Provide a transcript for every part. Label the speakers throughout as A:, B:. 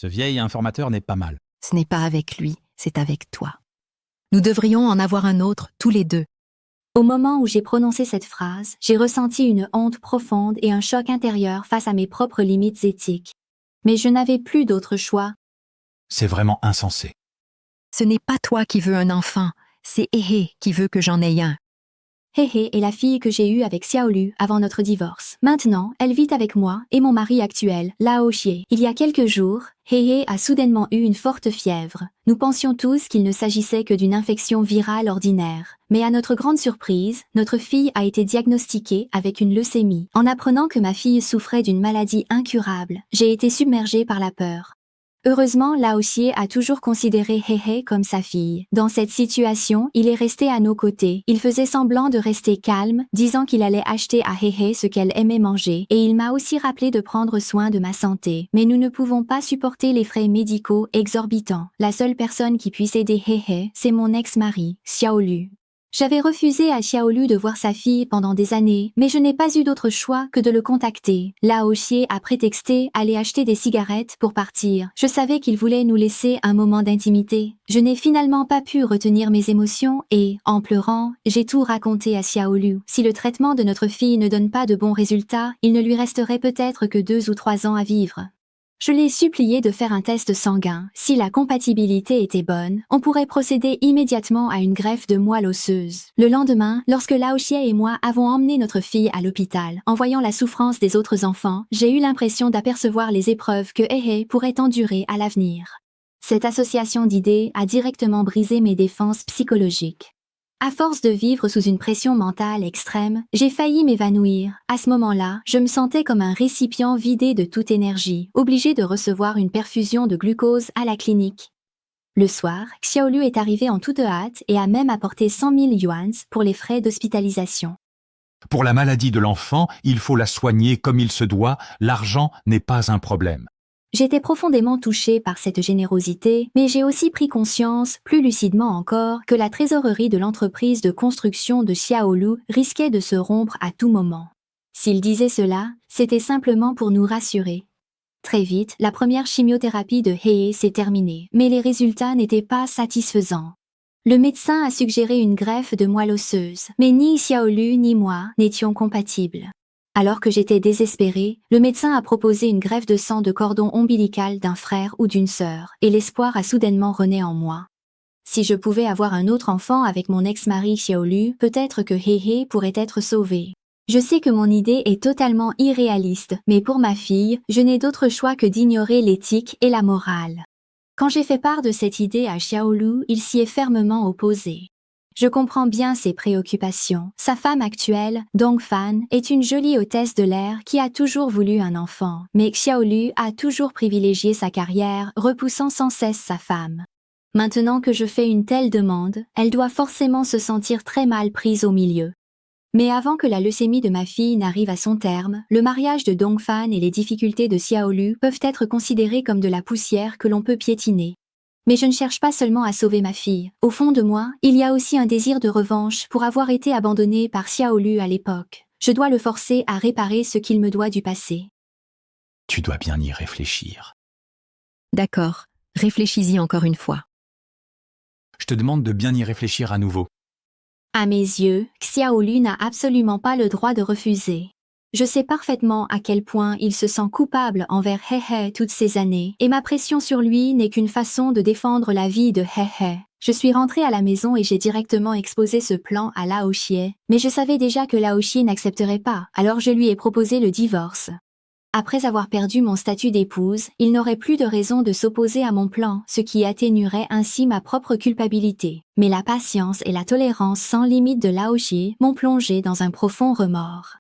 A: Ce vieil informateur n'est pas mal.
B: Ce n'est pas avec lui, c'est avec toi. Nous devrions en avoir un autre, tous les deux.
C: Au moment où j'ai prononcé cette phrase, j'ai ressenti une honte profonde et un choc intérieur face à mes propres limites éthiques. Mais je n'avais plus d'autre choix.
A: C'est vraiment insensé.
B: Ce n'est pas toi qui veux un enfant, c'est Héhé qui veut que j'en aie un.
C: Héhé est la fille que j'ai eue avec Xiaolu avant notre divorce. Maintenant, elle vit avec moi et mon mari actuel, Lao Xie. Il y a quelques jours, Héhé a soudainement eu une forte fièvre. Nous pensions tous qu'il ne s'agissait que d'une infection virale ordinaire. Mais à notre grande surprise, notre fille a été diagnostiquée avec une leucémie. En apprenant que ma fille souffrait d'une maladie incurable, j'ai été submergée par la peur. Heureusement, Lao Xie a toujours considéré Héhé comme sa fille. Dans cette situation, il est resté à nos côtés. Il faisait semblant de rester calme, disant qu'il allait acheter à Héhé ce qu'elle aimait manger, et il m'a aussi rappelé de prendre soin de ma santé. Mais nous ne pouvons pas supporter les frais médicaux exorbitants. La seule personne qui puisse aider Héhé, c'est mon ex-mari, Xiaolu. J'avais refusé à Xiaolu de voir sa fille pendant des années, mais je n'ai pas eu d'autre choix que de le contacter. Lao Xie a prétexté aller acheter des cigarettes pour partir. Je savais qu'il voulait nous laisser un moment d'intimité. Je n'ai finalement pas pu retenir mes émotions et, en pleurant, j'ai tout raconté à Xiaolu. Si le traitement de notre fille ne donne pas de bons résultats, il ne lui resterait peut-être que 2 ou 3 ans à vivre. Je l'ai supplié de faire un test sanguin. Si la compatibilité était bonne, on pourrait procéder immédiatement à une greffe de moelle osseuse. Le lendemain, lorsque Lao Xie et moi avons emmené notre fille à l'hôpital, en voyant la souffrance des autres enfants, j'ai eu l'impression d'apercevoir les épreuves que Héhé pourrait endurer à l'avenir. Cette association d'idées a directement brisé mes défenses psychologiques. À force de vivre sous une pression mentale extrême, j'ai failli m'évanouir. À ce moment-là, je me sentais comme un récipient vidé de toute énergie, obligé de recevoir une perfusion de glucose à la clinique. Le soir, Xiaolu est arrivé en toute hâte et a même apporté 100 000 yuans pour les frais d'hospitalisation.
A: Pour la maladie de l'enfant, il faut la soigner comme il se doit, l'argent n'est pas un problème.
C: J'étais profondément touchée par cette générosité, mais j'ai aussi pris conscience, plus lucidement encore, que la trésorerie de l'entreprise de construction de Xiaolu risquait de se rompre à tout moment. S'il disait cela, c'était simplement pour nous rassurer. Très vite, la première chimiothérapie de Héhé s'est terminée, mais les résultats n'étaient pas satisfaisants. Le médecin a suggéré une greffe de moelle osseuse, mais ni Xiaolu ni moi n'étions compatibles. Alors que j'étais désespérée, le médecin a proposé une greffe de sang de cordon ombilical d'un frère ou d'une sœur, et l'espoir a soudainement rené en moi. Si je pouvais avoir un autre enfant avec mon ex-mari Xiaolu, peut-être que Héhé pourrait être sauvé. Je sais que mon idée est totalement irréaliste, mais pour ma fille, je n'ai d'autre choix que d'ignorer l'éthique et la morale. Quand j'ai fait part de cette idée à Xiaolu, il s'y est fermement opposé. Je comprends bien ses préoccupations. Sa femme actuelle, Dongfan, est une jolie hôtesse de l'air qui a toujours voulu un enfant. Mais Xiaolu a toujours privilégié sa carrière, repoussant sans cesse sa femme. Maintenant que je fais une telle demande, elle doit forcément se sentir très mal prise au milieu. Mais avant que la leucémie de ma fille n'arrive à son terme, le mariage de Dongfan et les difficultés de Xiaolu peuvent être considérés comme de la poussière que l'on peut piétiner. Mais je ne cherche pas seulement à sauver ma fille. Au fond de moi, il y a aussi un désir de revanche pour avoir été abandonnée par Xiaolu à l'époque. Je dois le forcer à réparer ce qu'il me doit du passé.
A: Tu dois bien y réfléchir.
B: D'accord, réfléchis-y encore une fois.
A: Je te demande de bien y réfléchir à nouveau.
C: À mes yeux, Xiaolu n'a absolument pas le droit de refuser. Je sais parfaitement à quel point il se sent coupable envers Héhé toutes ces années, et ma pression sur lui n'est qu'une façon de défendre la vie de Héhé. Je suis rentrée à la maison et j'ai directement exposé ce plan à Lao Xie, mais je savais déjà que Lao Xie n'accepterait pas, alors je lui ai proposé le divorce. Après avoir perdu mon statut d'épouse, il n'aurait plus de raison de s'opposer à mon plan, ce qui atténuerait ainsi ma propre culpabilité. Mais la patience et la tolérance sans limite de Lao Xie m'ont plongé dans un profond remords.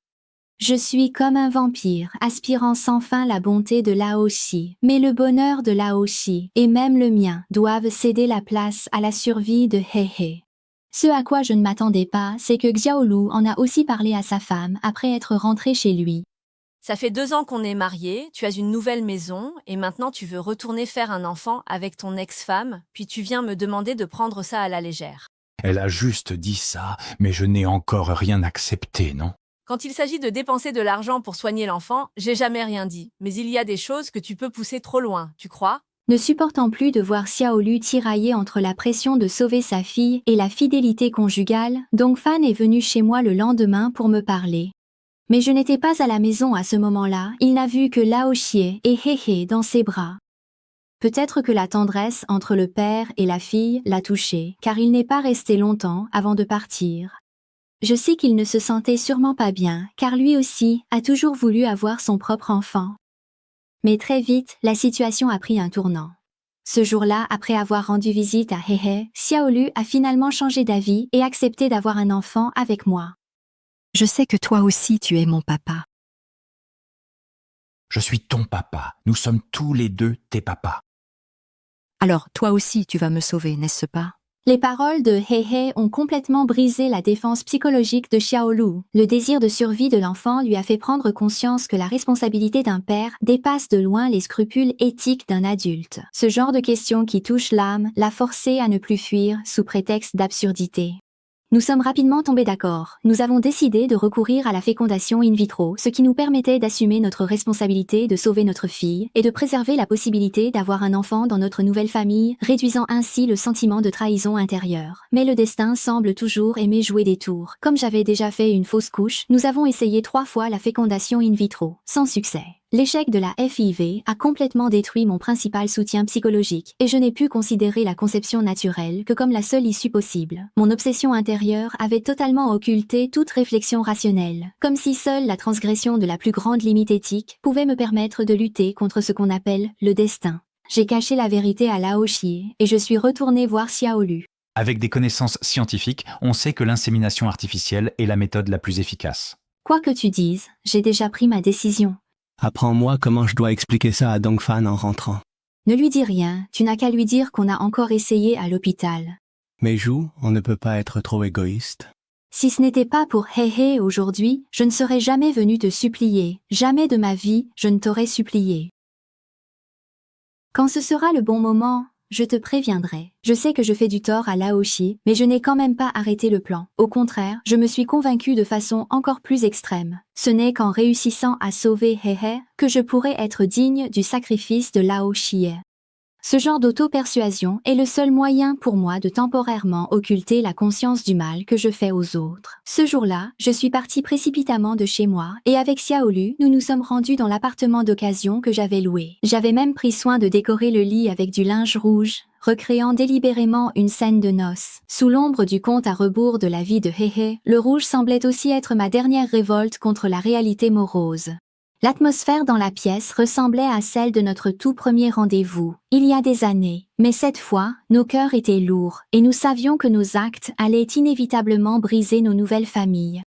C: Je suis comme un vampire, aspirant sans fin la bonté de Lao Xie, mais le bonheur de Lao Xie, et même le mien, doivent céder la place à la survie de Héhé. Ce à quoi je ne m'attendais pas, c'est que Xiaolu en a aussi parlé à sa femme après être rentré chez lui.
D: Ça fait 2 ans qu'on est mariés, tu as une nouvelle maison, et maintenant tu veux retourner faire un enfant avec ton ex-femme, puis tu viens me demander de prendre ça à la légère.
A: Elle a juste dit ça, mais je n'ai encore rien accepté, non?
D: Quand il s'agit de dépenser de l'argent pour soigner l'enfant, j'ai jamais rien dit. Mais il y a des choses que tu peux pousser trop loin, tu crois?
C: Ne supportant plus de voir Xiaolu tirailler entre la pression de sauver sa fille et la fidélité conjugale, Dongfan est venu chez moi le lendemain pour me parler. Mais je n'étais pas à la maison à ce moment-là, il n'a vu que Lao Xie et He dans ses bras. Peut-être que la tendresse entre le père et la fille l'a touché, car il n'est pas resté longtemps avant de partir. Je sais qu'il ne se sentait sûrement pas bien, car lui aussi a toujours voulu avoir son propre enfant. Mais très vite, la situation a pris un tournant. Ce jour-là, après avoir rendu visite à He, Xiaolu a finalement changé d'avis et accepté d'avoir un enfant avec moi.
B: Je sais que toi aussi tu es mon papa.
A: Je suis ton papa. Nous sommes tous les deux tes papas.
B: Alors toi aussi tu vas me sauver, n'est-ce pas?
C: Les paroles de He ont complètement brisé la défense psychologique de Xiaolu. Le désir de survie de l'enfant lui a fait prendre conscience que la responsabilité d'un père dépasse de loin les scrupules éthiques d'un adulte. Ce genre de question qui touche l'âme l'a forcé à ne plus fuir sous prétexte d'absurdité. Nous sommes rapidement tombés d'accord. Nous avons décidé de recourir à la fécondation in vitro, ce qui nous permettait d'assumer notre responsabilité de sauver notre fille et de préserver la possibilité d'avoir un enfant dans notre nouvelle famille, réduisant ainsi le sentiment de trahison intérieure. Mais le destin semble toujours aimer jouer des tours. Comme j'avais déjà fait une fausse couche, nous avons essayé 3 fois la fécondation in vitro, sans succès. L'échec de la FIV a complètement détruit mon principal soutien psychologique et je n'ai pu considérer la conception naturelle que comme la seule issue possible. Mon obsession intérieure avait totalement occulté toute réflexion rationnelle, comme si seule la transgression de la plus grande limite éthique pouvait me permettre de lutter contre ce qu'on appelle le destin. J'ai caché la vérité à Lao Xie et je suis retournée voir Xiaolu.
A: Avec des connaissances scientifiques, on sait que l'insémination artificielle est la méthode la plus efficace.
C: Quoi que tu dises, j'ai déjà pris ma décision.
E: Apprends-moi comment je dois expliquer ça à Dongfan en rentrant.
C: Ne lui dis rien, tu n'as qu'à lui dire qu'on a encore essayé à l'hôpital.
E: Mais Jou, on ne peut pas être trop égoïste.
C: Si ce n'était pas pour He aujourd'hui, je ne serais jamais venu te supplier, jamais de ma vie, je ne t'aurais supplié. Quand ce sera le bon moment, je te préviendrai. Je sais que je fais du tort à Lao Xie, mais je n'ai quand même pas arrêté le plan. Au contraire, je me suis convaincue de façon encore plus extrême. Ce n'est qu'en réussissant à sauver He que je pourrai être digne du sacrifice de Lao Xie. Ce genre d'auto-persuasion est le seul moyen pour moi de temporairement occulter la conscience du mal que je fais aux autres. Ce jour-là, je suis partie précipitamment de chez moi et avec Xiaolu, nous nous sommes rendus dans l'appartement d'occasion que j'avais loué. J'avais même pris soin de décorer le lit avec du linge rouge, recréant délibérément une scène de noces. Sous l'ombre du compte à rebours de la vie de He, le rouge semblait aussi être ma dernière révolte contre la réalité morose. L'atmosphère dans la pièce ressemblait à celle de notre tout premier rendez-vous, il y a des années, mais cette fois, nos cœurs étaient lourds, et nous savions que nos actes allaient inévitablement briser nos nouvelles familles.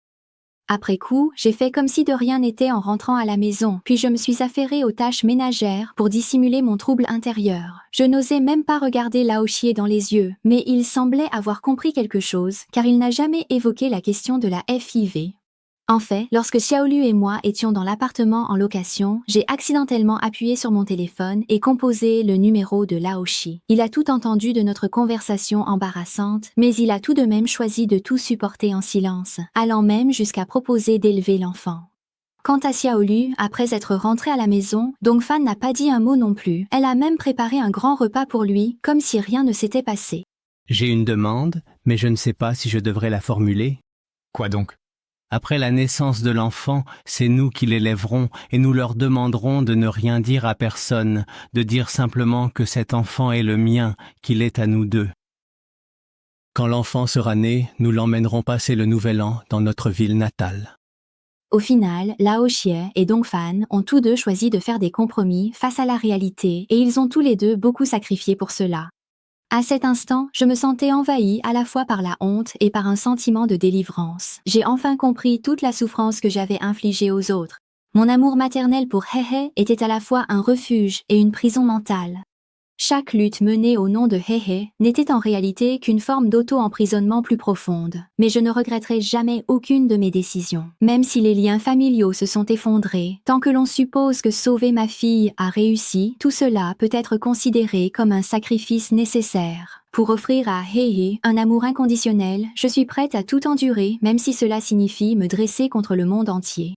C: Après coup, j'ai fait comme si de rien n'était en rentrant à la maison, puis je me suis affairée aux tâches ménagères pour dissimuler mon trouble intérieur. Je n'osais même pas regarder Lao Xie dans les yeux, mais il semblait avoir compris quelque chose, car il n'a jamais évoqué la question de la FIV. En fait, lorsque Xiaolu et moi étions dans l'appartement en location, j'ai accidentellement appuyé sur mon téléphone et composé le numéro de Lao Xie. Il a tout entendu de notre conversation embarrassante, mais il a tout de même choisi de tout supporter en silence, allant même jusqu'à proposer d'élever l'enfant. Quant à Xiaolu, après être rentrée à la maison, Dongfan n'a pas dit un mot non plus. Elle a même préparé un grand repas pour lui, comme si rien ne s'était passé.
E: J'ai une demande, mais je ne sais pas si je devrais la formuler.
A: Quoi donc?
E: Après la naissance de l'enfant, c'est nous qui l'élèverons et nous leur demanderons de ne rien dire à personne, de dire simplement que cet enfant est le mien, qu'il est à nous deux. Quand l'enfant sera né, nous l'emmènerons passer le nouvel an dans notre ville natale.
C: Au final, Lao Xie et Dongfan ont tous deux choisi de faire des compromis face à la réalité et ils ont tous les deux beaucoup sacrifié pour cela. À cet instant, je me sentais envahie à la fois par la honte et par un sentiment de délivrance. J'ai enfin compris toute la souffrance que j'avais infligée aux autres. Mon amour maternel pour He était à la fois un refuge et une prison mentale. Chaque lutte menée au nom de He n'était en réalité qu'une forme d'auto-emprisonnement plus profonde. Mais je ne regretterai jamais aucune de mes décisions. Même si les liens familiaux se sont effondrés, tant que l'on suppose que sauver ma fille a réussi, tout cela peut être considéré comme un sacrifice nécessaire. Pour offrir à He un amour inconditionnel, je suis prête à tout endurer, même si cela signifie me dresser contre le monde entier.